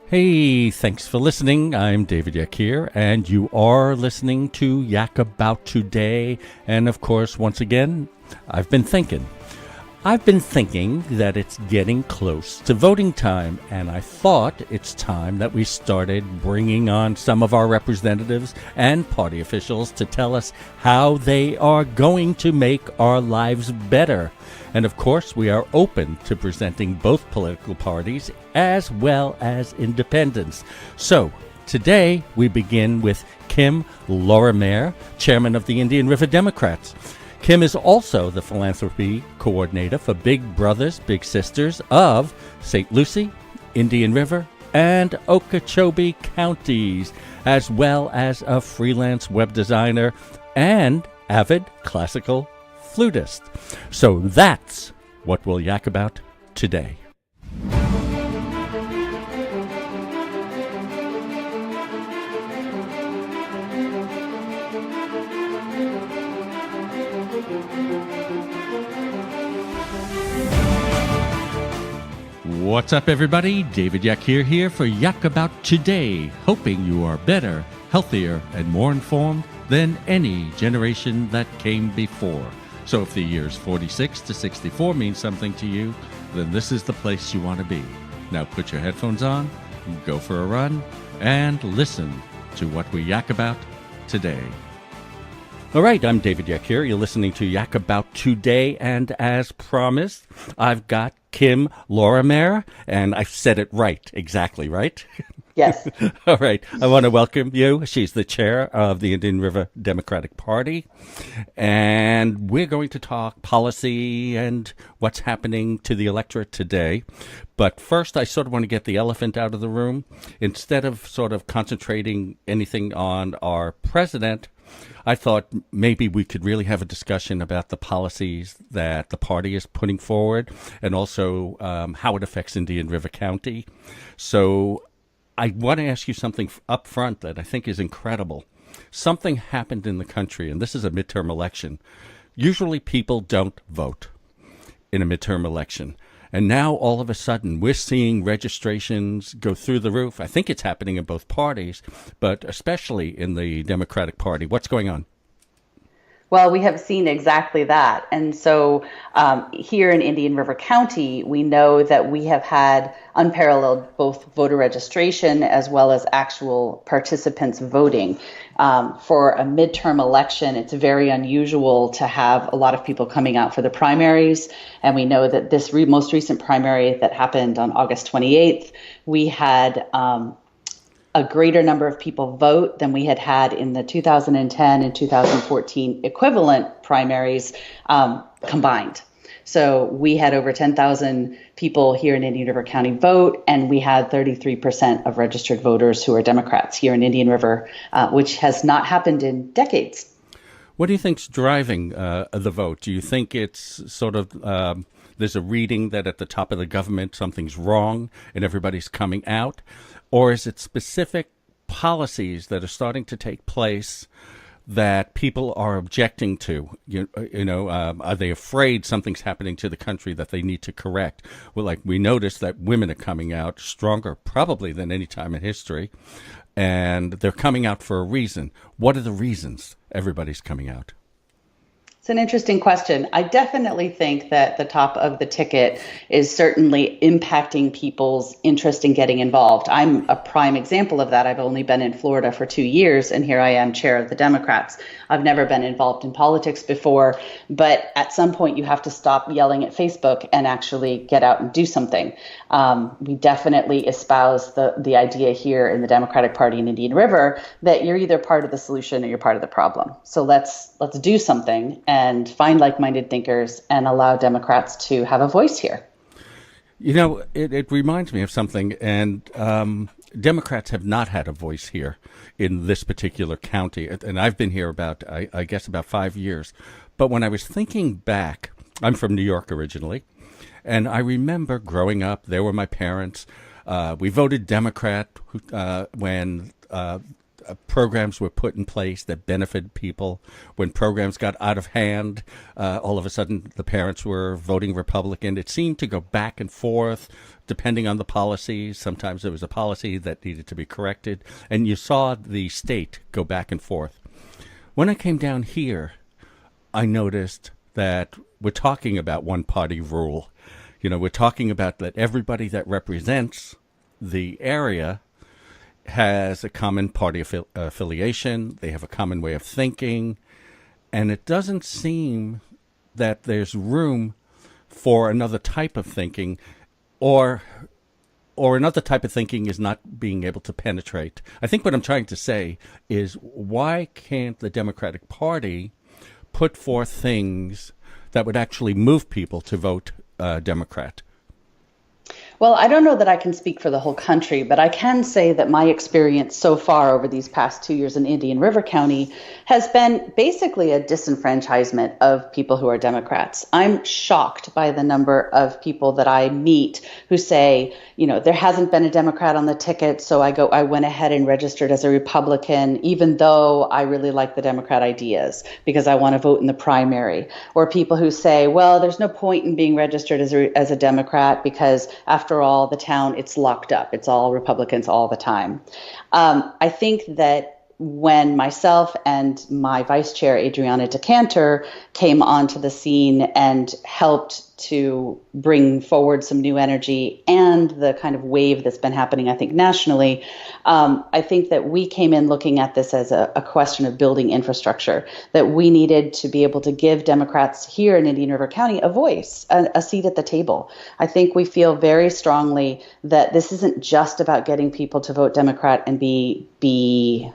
Hey, thanks for listening. I'm David Yakir, and you are listening to Yak About Today. And of course, once again, I've been thinking that it's getting close to voting time, and I thought it's time that we started bringing on some of our representatives and party officials to tell us how they are going to make our lives better. And of course, we are open to presenting both political parties as well as independents. So today we begin with Kim Lorimier, chairman of the Indian River Democrats. Kim is also the philanthropy coordinator for Big Brothers Big Sisters of St. Lucie, Indian River, and Okeechobee counties, as well as a freelance web designer and avid classical flutist. So that's what we'll yak about today. What's up, everybody? David Yakir here for Yak About Today, hoping you are better, healthier, and more informed than any generation that came before. So if the years 46 to 64 mean something to you, then this is the place you want to be. Now put your headphones on, go for a run, and listen to what we yak about today. All right, I'm David Yakir. You're listening to Yak About Today, and as promised, I've got Kim Lorimier, and I've said it right, exactly, right? Yes. All right. I want to welcome you. She's the chair of the Indian River Democratic Party. And we're going to talk policy and what's happening to the electorate today. But first, I sort of want to get the elephant out of the room. Instead of sort of concentrating anything on our president, I thought maybe we could really have a discussion about the policies that the party is putting forward and also how it affects Indian River County. So I want to ask you something up front that I think is incredible. Something happened in the country, and this is a midterm election. Usually people don't vote in a midterm election. And now all of a sudden we're seeing registrations go through the roof. I think it's happening in both parties, but especially in the Democratic Party. What's going on? Well, we have seen exactly that. And so here in Indian River County, we know that we have had unparalleled both voter registration as well as actual participants voting. For a midterm election, it's very unusual to have a lot of people coming out for the primaries. And we know that this most recent primary that happened on August 28th, we had a greater number of people vote than we had in the 2010 and 2014 equivalent primaries combined. So we had over 10,000 people here in Indian River County vote, and we had 33% of registered voters who are Democrats here in Indian River, which has not happened in decades. What do you think's driving the vote? Do you think it's sort of there's a reading that at the top of the government something's wrong and everybody's coming out? Or is it specific policies that are starting to take place that people are objecting to? Are they afraid something's happening to the country that they need to correct? Well, like we noticed that women are coming out stronger probably than any time in history, and they're coming out for a reason. What are the reasons everybody's coming out? It's an interesting question. I definitely think that the top of the ticket is certainly impacting people's interest in getting involved. I'm a prime example of that. I've only been in Florida for 2 years, and here I am chair of the Democrats. I've never been involved in politics before, but at some point you have to stop yelling at Facebook and actually get out and do something. We definitely espouse the idea here in the Democratic Party in Indian River that you're either part of the solution or you're part of the problem. So let's do something and find like-minded thinkers and allow Democrats to have a voice here. You know, it reminds me of something, and Democrats have not had a voice here in this particular county, and I've been here about, I guess, about 5 years. But when I was thinking back, I'm from New York originally, and I remember growing up, there were my parents. We voted Democrat when programs were put in place that benefited people. When programs got out of hand, all of a sudden the parents were voting Republican. It seemed to go back and forth depending on the policies. Sometimes there was a policy that needed to be corrected, and you saw the state go back and forth. When I came down here, I noticed that we're talking about one party rule. We're talking about that everybody that represents the area has a common party affiliation. They have a common way of thinking. And it doesn't seem that there's room for another type of thinking, or another type of thinking is not being able to penetrate. I think what I'm trying to say is, why can't the Democratic Party put forth things that would actually move people to vote Democrat? Well, I don't know that I can speak for the whole country, but I can say that my experience so far over these past 2 years in Indian River County has been basically a disenfranchisement of people who are Democrats. I'm shocked by the number of people that I meet who say, there hasn't been a Democrat on the ticket, so I went ahead and registered as a Republican, even though I really like the Democrat ideas because I want to vote in the primary. Or people who say, well, there's no point in being registered as a Democrat because after all, the town, it's locked up. It's all Republicans all the time. I think that when myself and my vice chair, Adriana Decanter, came onto the scene and helped to bring forward some new energy and the kind of wave that's been happening, I think, nationally, I think that we came in looking at this as a question of building infrastructure, that we needed to be able to give Democrats here in Indian River County a voice, a seat at the table. I think we feel very strongly that this isn't just about getting people to vote Democrat and be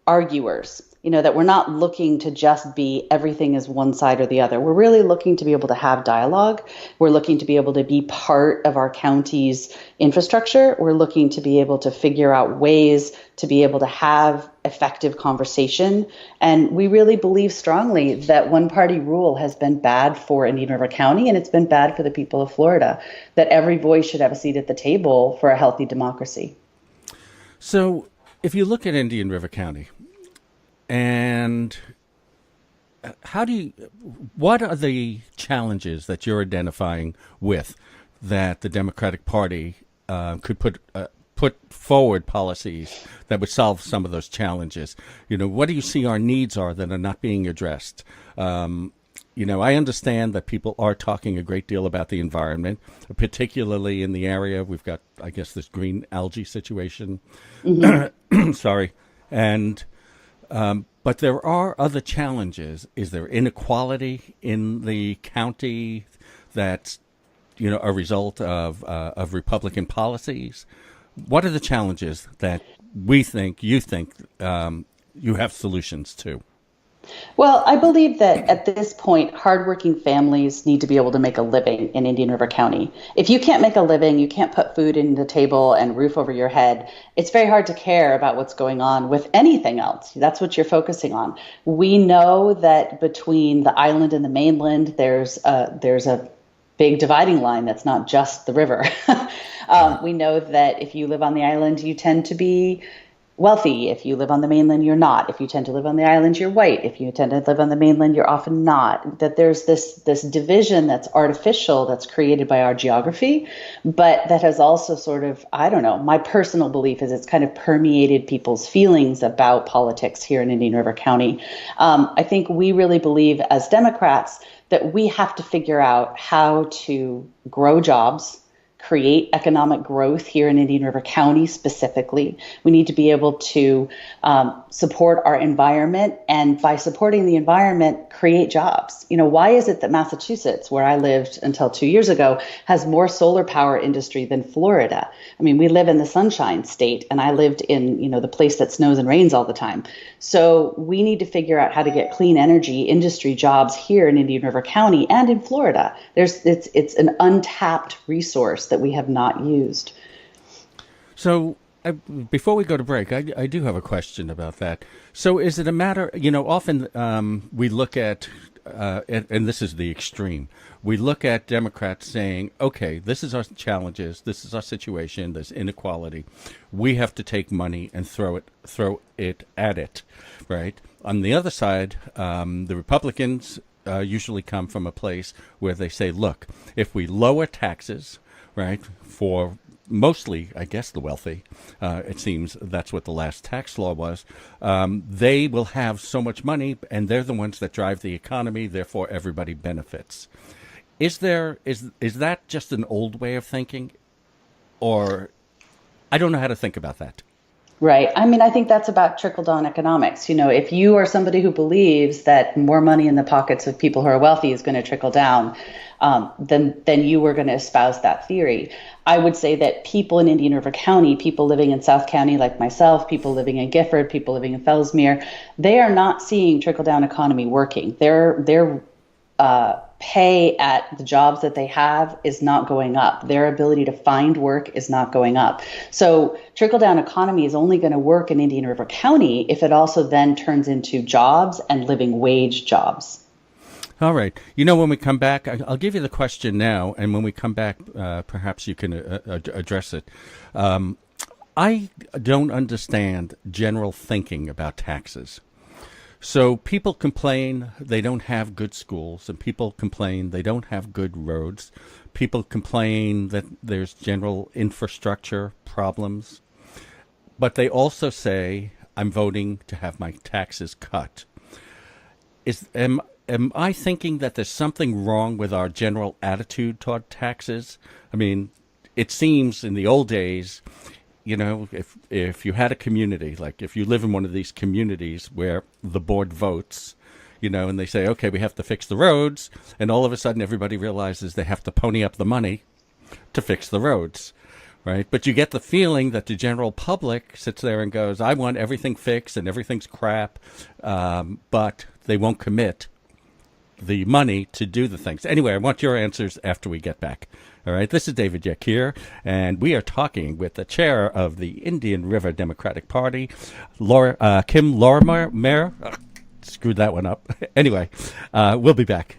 arguers, that we're not looking to just be everything is one side or the other. We're really looking to be able to have dialogue. We're looking to be able to be part of our county's infrastructure. We're looking to be able to figure out ways to be able to have effective conversation. And we really believe strongly that one party rule has been bad for Indian River County, and it's been bad for the people of Florida, that every voice should have a seat at the table for a healthy democracy. So if you look at Indian River County, and what are the challenges that you're identifying with that the Democratic Party could put forward policies that would solve some of those challenges? What do you see our needs are that are not being addressed? I understand that people are talking a great deal about the environment, particularly in the area. We've got, I guess, this green algae situation. Mm-hmm. Sorry. And but there are other challenges. Is there inequality in the county that's, a result of Republican policies? What are the challenges that you think you have solutions to? Well, I believe that at this point, hardworking families need to be able to make a living in Indian River County. If you can't make a living, you can't put food in the table and roof over your head, it's very hard to care about what's going on with anything else. That's what you're focusing on. We know that between the island and the mainland, there's a big dividing line that's not just the river. We know that if you live on the island, you tend to be wealthy. If you live on the mainland, you're not. If you tend to live on the island, you're white. If you tend to live on the mainland, you're often not. That there's this division that's artificial, that's created by our geography, but that has also sort of, I don't know, my personal belief is it's kind of permeated people's feelings about politics here in Indian River County. I think we really believe as Democrats that we have to figure out how to grow jobs, create economic growth here in Indian River County specifically. We need to be able to support our environment, and by supporting the environment, create jobs. Why is it that Massachusetts, where I lived until 2 years ago, has more solar power industry than Florida? I mean, we live in the Sunshine State, and I lived in, the place that snows and rains all the time. So we need to figure out how to get clean energy industry jobs here in Indian River County and in Florida. It's an untapped resource that we have not used. So before we go to break, I do have a question about that. So is it a matter, often we look at and this is the extreme. We look at Democrats saying, okay, this is our challenges, this is our situation, there's inequality. We have to take money and throw it at it, right? On the other side, the Republicans usually come from a place where they say, look, if we lower taxes, right, for mostly, I guess, the wealthy, it seems that's what the last tax law was, they will have so much money, and they're the ones that drive the economy, therefore everybody benefits. Is that just an old way of thinking? Or I don't know how to think about that. Right. I mean, I think that's about trickle-down economics. If you are somebody who believes that more money in the pockets of people who are wealthy is going to trickle down, then you were going to espouse that theory. I would say that people in Indian River County, people living in South County like myself, people living in Gifford, people living in Fellsmere, they are not seeing trickle-down economy working. Their pay at the jobs that they have is not going up. Their ability to find work is not going up. So trickle-down economy is only going to work in Indian River County if it also then turns into jobs and living wage jobs. All right. When we come back, I'll give you the question now, and when we come back, perhaps you can address it. I don't understand general thinking about taxes. So people complain they don't have good schools, and people complain they don't have good roads. People complain that there's general infrastructure problems. But they also say, I'm voting to have my taxes cut. Am I thinking that there's something wrong with our general attitude toward taxes? I mean, it seems in the old days, if you had a community, like if you live in one of these communities where the board votes, and they say, okay, we have to fix the roads, and all of a sudden everybody realizes they have to pony up the money to fix the roads, right? But you get the feeling that the general public sits there and goes, I want everything fixed and everything's crap, but they won't commit the money to do the things. Anyway, I want your answers after we get back. All right, this is David Yakir, and we are talking with the chair of the Indian River Democratic Party, Kim Lorimier. Screwed that one up. Anyway, we'll be back.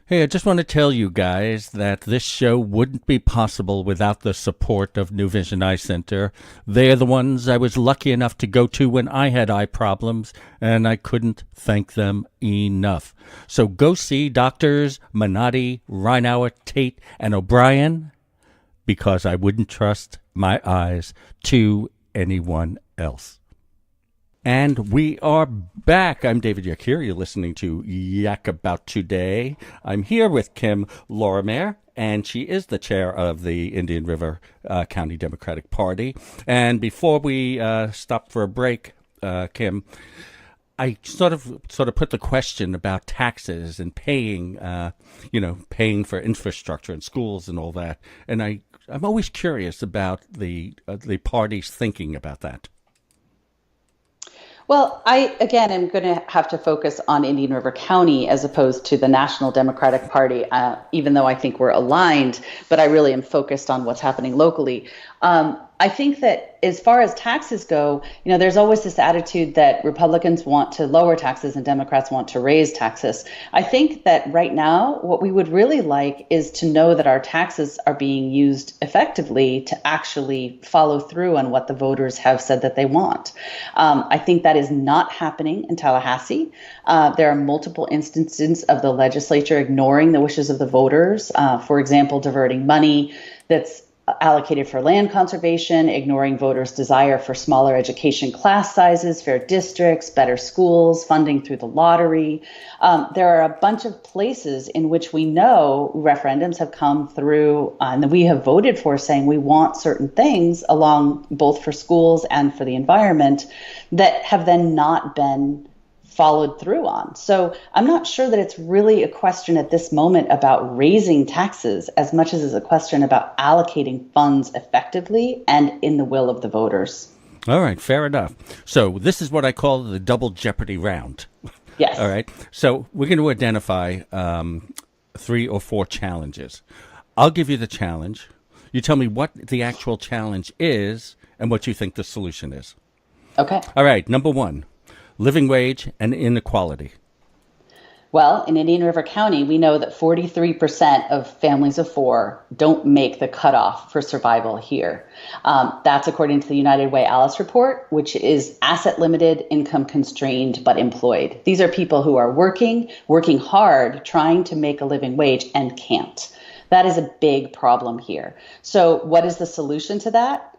Hey, I just want to tell you guys that this show wouldn't be possible without the support of New Vision Eye Center. They're the ones I was lucky enough to go to when I had eye problems, and I couldn't thank them enough. So go see Doctors Minotti, Reinauer, Tate, and O'Brien, because I wouldn't trust my eyes to anyone else. And we are back. I'm David Yakir. You're listening to Yak About Today. I'm here with Kim Lorimier, and she is the chair of the Indian River County Democratic Party. And before we stop for a break, Kim, I sort of put the question about taxes and paying for infrastructure and schools and all that. And I'm always curious about the party's thinking about that. Well, I, again, am going to have to focus on Indian River County as opposed to the National Democratic Party, even though I think we're aligned, but I really am focused on what's happening locally. I think that as far as taxes go, there's always this attitude that Republicans want to lower taxes and Democrats want to raise taxes. I think that right now, what we would really like is to know that our taxes are being used effectively to actually follow through on what the voters have said that they want. I think that is not happening in Tallahassee. There are multiple instances of the legislature ignoring the wishes of the voters. For example, diverting money that's allocated for land conservation, ignoring voters' desire for smaller education class sizes, fair districts, better schools, funding through the lottery. There are a bunch of places in which we know referendums have come through and we have voted for, saying we want certain things along both for schools and for the environment that have then not been followed through on. So I'm not sure that it's really a question at this moment about raising taxes as much as it's a question about allocating funds effectively and in the will of the voters. All right, fair enough. So this is what I call the double jeopardy round. Yes. All right. So we're going to identify 3 or 4 challenges. I'll give you the challenge. You tell me what the actual challenge is and what you think the solution is. Okay. All right. Number 1. Living wage and inequality. Well, in Indian River County, we know that 43% of families of four don't make the cutoff for survival here. That's according to the United Way Alice report, which is asset limited, income constrained, but employed. These are people who are working hard, trying to make a living wage and can't. That is a big problem here. So, what is the solution to that?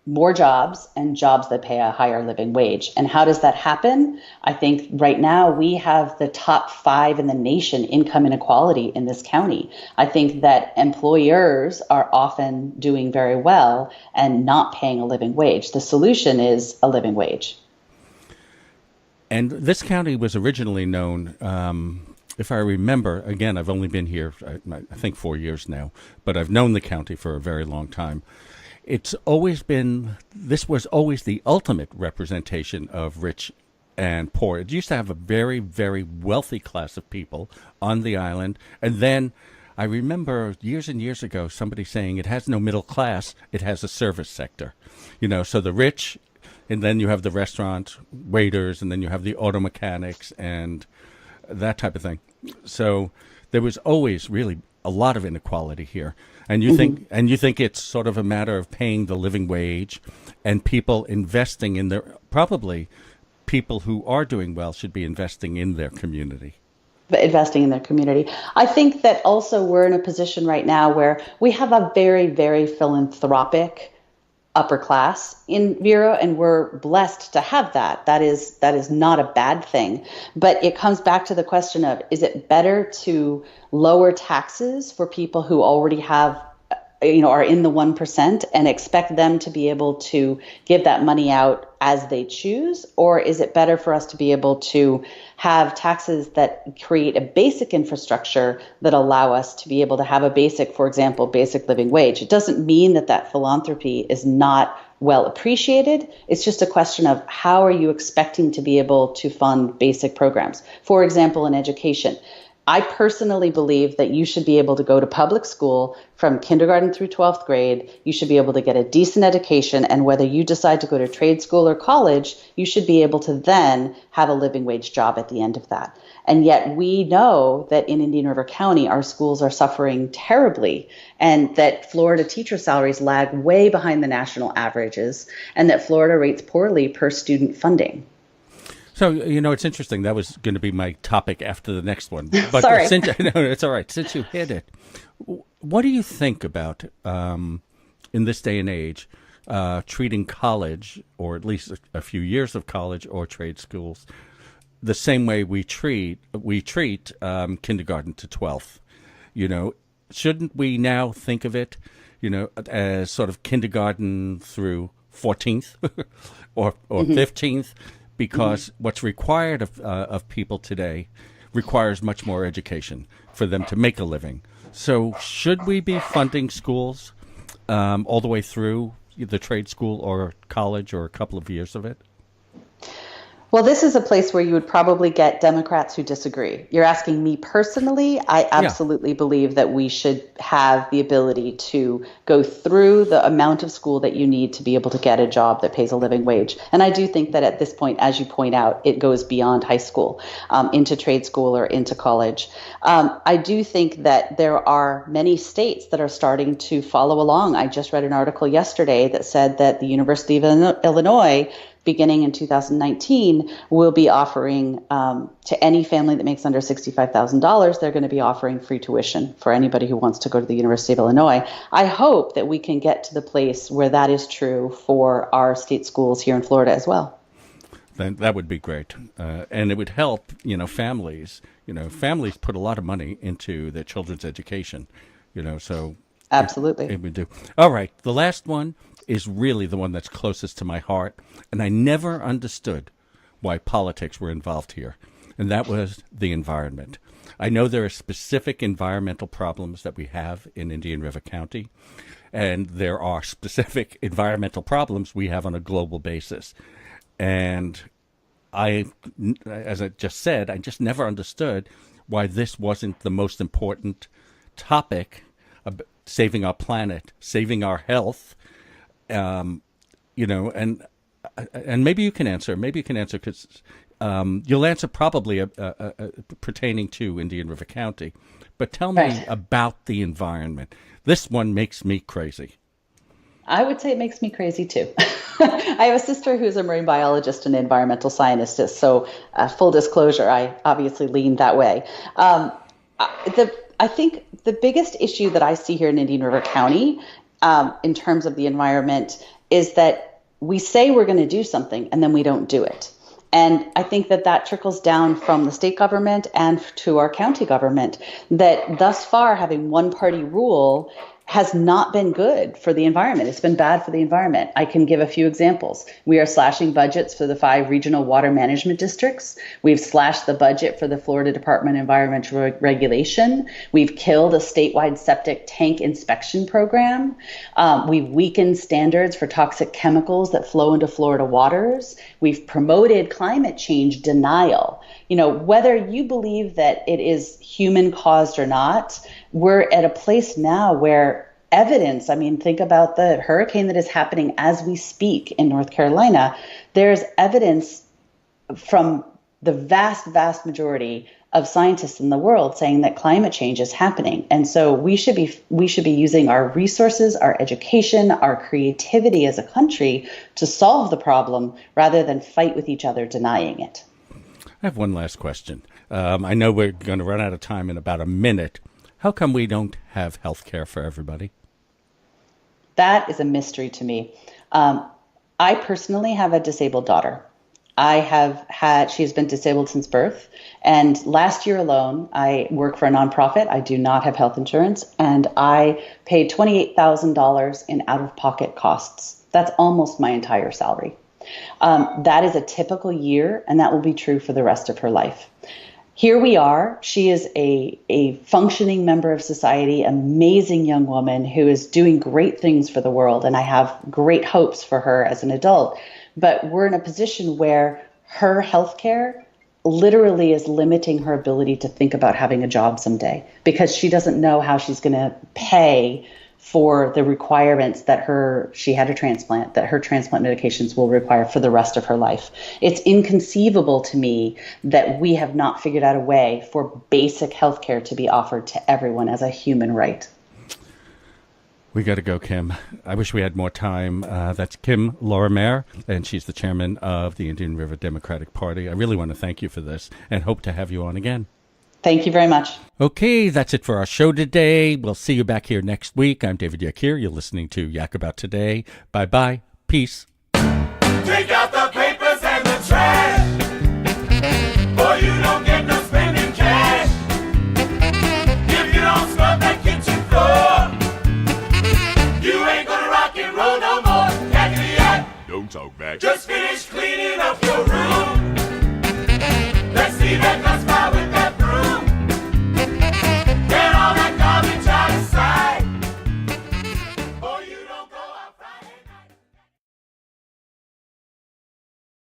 More jobs and jobs that pay a higher living wage. And how does that happen? I think right now we have the top 5 in the nation income inequality in this county. I think that employers are often doing very well and not paying a living wage. The solution is a living wage. And this county was originally known, if I remember, again, I've only been here, I think 4 years now, but I've known the county for a very long time. This was always the ultimate representation of rich and poor. It used to have a very, very wealthy class of people on the island. And then I remember years and years ago somebody saying it has no middle class, it has a service sector. So the rich, and then you have the restaurant waiters, and then you have the auto mechanics and that type of thing. So there was always really a lot of inequality here. And you think it's sort of a matter of paying the living wage and people investing in probably people who are doing well should be investing in their community. Investing in their community. I think that also we're in a position right now where we have a very, very philanthropic upper class in Vero, and we're blessed to have that. That is not a bad thing. But it comes back to the question of, is it better to lower taxes for people who already have, are in the 1% and expect them to be able to give that money out as they choose? Or is it better for us to be able to have taxes that create a basic infrastructure that allow us to be able to have a basic, for example, basic living wage? It doesn't mean that philanthropy is not well appreciated. It's just a question of how are you expecting to be able to fund basic programs? For example, in education. I personally believe that you should be able to go to public school from kindergarten through 12th grade. You should be able to get a decent education. And whether you decide to go to trade school or college, you should be able to then have a living wage job at the end of that. And yet we know that in Indian River County, our schools are suffering terribly, and that Florida teacher salaries lag way behind the national averages, and that Florida rates poorly per student funding. So, it's interesting. That was going to be my topic after the next one. But Sorry. No, it's all right. Since you hit it, what do you think about, in this day and age, treating college, or at least a few years of college or trade schools, the same way we treat kindergarten to 12th? Shouldn't we now think of it, as sort of kindergarten through 14th or 15th? Because what's required of people today requires much more education for them to make a living. So should we be funding schools all the way through the trade school or college, or a couple of years of it? Well, this is a place where you would probably get Democrats who disagree. You're asking me personally. I absolutely believe that we should have the ability to go through the amount of school that you need to be able to get a job that pays a living wage. And I do think that at this point, as you point out, it goes beyond high school, into trade school or into college. I do think that there are many states that are starting to follow along. I just read an article yesterday that said that the University of Illinois, beginning in 2019, will be offering to any family that makes under $65,000, they're going to be offering free tuition for anybody who wants to go to the University of Illinois. I hope that we can get to the place where that is true for our state schools here in Florida as well. Then that would be great. And it would help, families. Families put a lot of money into their children's education, so absolutely. It would do. All right. The last one is really the one that's closest to my heart. And I never understood why politics were involved here. And that was the environment. I know there are specific environmental problems that we have in Indian River County. And there are specific environmental problems we have on a global basis. And as I just said, I just never understood why this wasn't the most important topic of saving our planet, saving our health, and maybe you can answer because You'll answer probably pertaining to Indian River County, but tell me Right. about the environment. This one makes me crazy. I would say it makes me crazy too. I have a sister who's a marine biologist and environmental scientist, so full disclosure, I obviously lean that way. I think the biggest issue that I see here in Indian River County, in terms of the environment, is that we say we're going to do something and then we don't do it. And I think that that trickles down from the state government and to our county government, that thus far having one party rule has not been good for the environment. It's been bad for the environment. I can give a few examples. We are slashing budgets for the 5 regional water management districts. We've slashed the budget for the Florida Department of Environmental Regulation. We've killed a statewide septic tank inspection program. We've weakened standards for toxic chemicals that flow into Florida waters. We've promoted climate change denial. You know, whether you believe that it is human caused or not, we're at a place now where evidence, I mean, think about the hurricane that is happening as we speak in North Carolina. There's evidence from the vast majority of scientists in the world saying that climate change is happening. And so we should be using our resources, our education, our creativity as a country to solve the problem rather than fight with each other denying it. I have one last question. I know we're going to run out of time in about a minute. How come we don't have health care for everybody? That is a mystery to me. I personally have a disabled daughter. She's been disabled since birth. And last year alone, I work for a nonprofit. I do not have health insurance. And I paid $28,000 in out-of-pocket costs. That's almost my entire salary. That is a typical year, and that will be true for the rest of her life. Here we are. She is a functioning member of society, amazing young woman who is doing great things for the world, and I have great hopes for her as an adult. But we're in a position where her healthcare literally is limiting her ability to think about having a job someday because she doesn't know how she's going to pay for the requirements that she had a transplant, that her transplant medications will require for the rest of her life. It's inconceivable to me that we have not figured out a way for basic health care to be offered to everyone as a human right. We got to go, Kim. I wish we had more time. That's Kim Lorimier, and she's the chairman of the Indian River Democratic Party. I really want to thank you for this and hope to have you on again. Thank you very much. Okay, that's it for our show today. We'll see you back here next week. I'm David Yakir. You're listening to Yak About Today. Bye-bye. Peace. Take out the papers and the trash, or you don't get no spending cash. If you don't scrub that kitchen floor, you ain't gonna rock and roll no more. Yakety yak. Don't talk back. Just finish